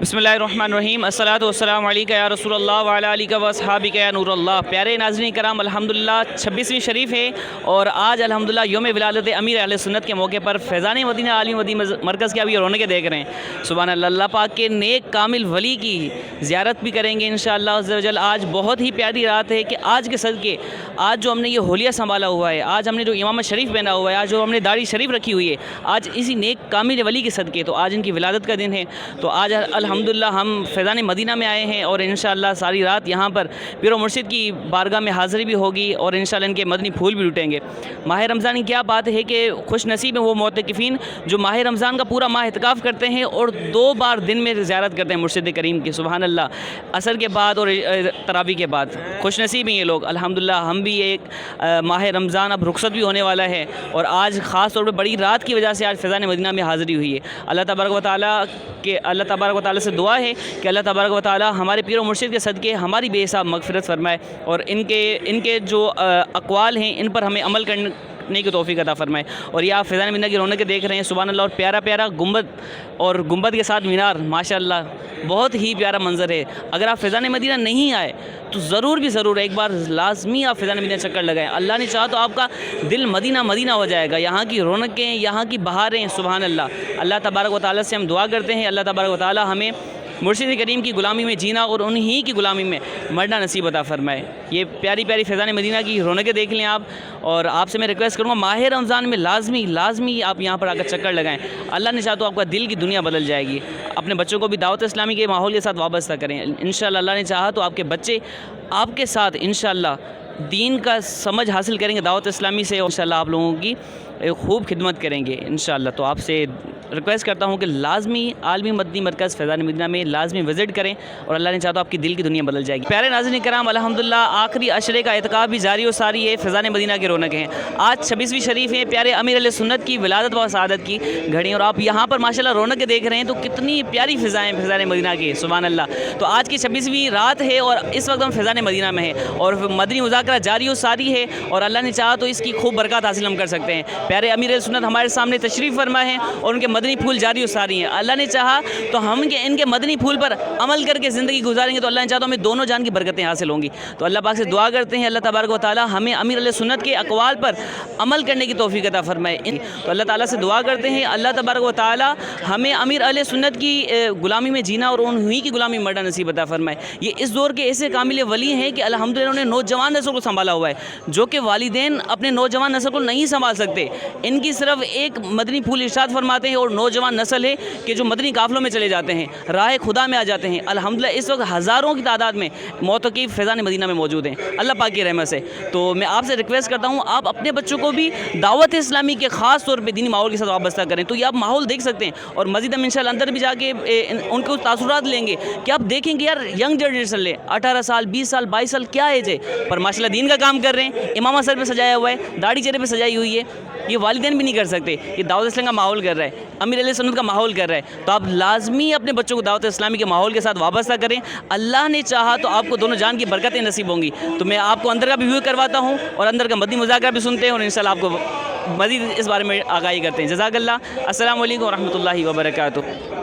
बिस्मिल्लाहिर्रहमानिर्रहीम अस्सलातु वस्सलामु अलैका या रसूल अल्लाह व अला आलिका व अस्हाबिका या नूर अल्लाह। प्यारे नाज़रीन कराम, अल्हम्दुलिल्लाह 26वीं शरीफ है और आज अल्हम्दुलिल्लाह यौम विलादत अमीर अहले सुन्नत के मौके पर फैज़ान मदीना आलिम मदीना मरकज़ के अभी रौनकें देख रहे हैं। सुभान अल्लाह, अल्लाह पाक के नेक कामिल वली की ज़ियारत भी करेंगे इंशाअल्लाह अज़्ज़ व जल। आज बहुत ही प्यारी रात है कि आज के सदके आज जो हमने ये होलिया संभाला हुआ है, आज हमने जो इमाम शरीफ पहना हुआ है, आज जो हमने दाढ़ी शरीफ रखी हुई है, आज इसी नेक कामिल वली के सदके तो आज इनकी विलादत का दिन है। तो आज अल्हम्दुलिल्लाह हम फैज़ान मदीना में आए हैं और इंशाअल्लाह सारी रात यहाँ पर पीर मुर्शिद की बारगाह में हाज़िरी भी होगी और इंशाअल्लाह इनके मदनी फूल भी लुटेंगे। माह रमज़ान की क्या बात है कि खुश नसीब है वो मोतकिफ़ीन जो माह रमज़ान का पूरा माह इत्काफ़ करते हैं और 2 बार दिन में ज़ियारत करते हैं मुर्शिद करीम की। सुभान अल्लाह, असर के बाद और तरावी के बाद खुश नसीब हैं ये लोग। अल्हम्दुलिल्लाह हम भी एक माह रमज़ान अब रुखसत भी होने वाला है और आज ख़ास तौर पर बड़ी रात की वजह से आज फैज़ान मदीना में हाज़िरी हुई है। अल्लाह तबारक व तआला से दुआ है कि अल्लाह तबारक व तआला हमारे पीर मुर्शिद के सदके हमारी बेहिसाब मग़फ़िरत फरमाए और इनके जो अक़वाल हैं इन पर हमें अमल करने की तौफ़ीक़ अता फरमाए। और ये आप फैज़ान मदीना की रौनकें देख रहे हैं। सुभान अल्लाह, और प्यारा प्यारा गुंबद के साथ मीनार, माशाअल्लाह बहुत ही प्यारा मंज़र है। अगर आप फैज़ान मदीना नहीं आए तो ज़रूर एक बार लाज़मी आप फैज़ान मदीना चक्कर लगाएं। अल्लाह ने चाहा तो आपका दिल मदीना मदीना हो जाएगा। यहाँ की रौनकें, यहाँ की बहारें, सुभान अल्लाह। अल्लाह तबारक व तआला से हम दुआ करते हैं अल्लाह तबारक व तआला हमें मुर्शिद करीम की ग़ुलामी में जीना और उन्हीं की ग़ुलामी में मरना नसीब अता फ़रमाए। ये प्यारी प्यारी फैज़ान मदीना की रौनकें देख लें आप। और आपसे मैं रिक्वेस्ट करूँगा माह रमज़ान में लाज़मी आप यहाँ पर आकर चक्कर लगाएं। अल्लाह ने चाहा तो आपका दिल की दुनिया बदल जाएगी। अपने बच्चों को भी दावत इस्लामी के माहौल के साथ वाबस्ता करें। इंशाअल्लाह अल्लाह ने चाहा तो आपके बच्चे आपके साथ इंशाअल्लाह दीन का समझ हासिल करेंगे दावत इस्लामी से और इंशाअल्लाह आप लोगों की खूब खिदमत करेंगे इंशाअल्लाह। तो आपसे रिक्वेस्ट करता हूँ कि लाज़मी आलमी मदनी मरकज़ फैज़ान मदीना में लाज़मी विज़िट करें और अल्लाह ने चाहा तो आपकी दिल की दुनिया बदल जाएगी। प्यारे नाज़रीन कराम, अल्हम्दुलिल्लाह आखिरी अशरे का इत्काफ़ भी जारी और सारी है। फैज़ान मदीना की रौनक हैं। आज 26वीं शरीफ है, प्यारे अमीर अहले सुन्नत की विलादत व सआदत की घड़ी और आप यहाँ पर माशाअल्लाह रौनकें देख रहे हैं। तो कितनी प्यारी फ़िज़ाएँ फैज़ान मदीना की, सुभान अल्लाह। तो आज की 26वीं रात है और इस वक्त हम फैज़ान मदीना में हैं और मदनी मुज़ाकरा जारी और सारी है और अल्लाह ने चाहा तो इसकी खूब बरकत हासिल हम कर सकते हैं। प्यारे अमीर अहले सुन्नत हमारे सामने तशरीफ़ फरमा है और उनके मदनी फूल जारी और सारी हैं। अल्लाह ने चाहा तो हम इनके मदनी फूल पर अमल करके ज़िंदगी गुजारेंगे तो अल्लाह ने चाहा तो हमें दोनों जान की बरकतें हासिल होंगी। तो अल्लाह पाक से दुआ करते हैं अल्लाह तबारक व तआला हमें अमीर अहले सुन्नत के अक़वाल पर अमल करने की तौफ़ीक़ अता फ़रमाए। तो अल्लाह ताला से दुआ करते हैं अल्लाह तबारक व तआला हमें अमीर अहले सुन्नत की ग़ुलामी में जीना और उन्हीं की ग़ुलामी में मरना नसीब अता फ़रमाए। ये इस दौर के ऐसे कामिल वली हैं कि अल्हम्दुलिल्लाह उन्होंने नौजवान नस्ल को संभाला हुआ है, जो कि वालिदैन अपने नौजवान नस्ल को नहीं संभाल सकते। इनकी सिर्फ एक मदनी फूल इरशाद फरमाते हैं और नौजवान नस्ल है कि जो मदनी काफ़िलों में चले जाते हैं, राह खुदा में आ जाते हैं। अल्हम्दुलिल्लाह इस वक्त हज़ारों की तादाद में मोतक़ी फैज़ान मदीना में मौजूद हैं अल्लाह पाक की रहमत से। तो मैं आपसे रिक्वेस्ट करता हूँ आप अपने बच्चों को भी दावत इस्लामी के ख़ास तौर पे दीनी माहौल के साथ वाबस्ता करें। तो ये आप माहौल देख सकते हैं और मज़ीद हम इंशाअल्लाह अंदर भी जाके उनको तासुरात लेंगे कि आप देखेंगे यार यंग जनरेशन ले 18 साल 20 साल 22 साल क्या एज है पर माशाल्लाह दीन का काम कर रहे हैं। इमामा सर पे सजाया हुआ है, दाढ़ी चेहरे पे सजाई हुई है। ये वालिदैन भी नहीं कर सकते, ये दावत इस्लाम का माहौल कर रहा है, अमीर अहले सुन्नत का माहौल कर रहा है। तो आप लाजमी अपने बच्चों को दावत इस्लामी के माहौल के साथ वाबस्ता करें। अल्लाह ने चाहा तो आपको दोनों जान की बरकतें नसीब होंगी। तो मैं आपको अंदर का भी व्यू करवाता हूँ और अंदर का मदनी मुज़ाकरा भी सुनते हैं और इंशाअल्लाह आपको मज़ीद इस बारे में आगाही करते हैं। जज़ाकल्लाह। अस्सलामु अलैकुम व रहमतुल्लाहि व बरकातुहू।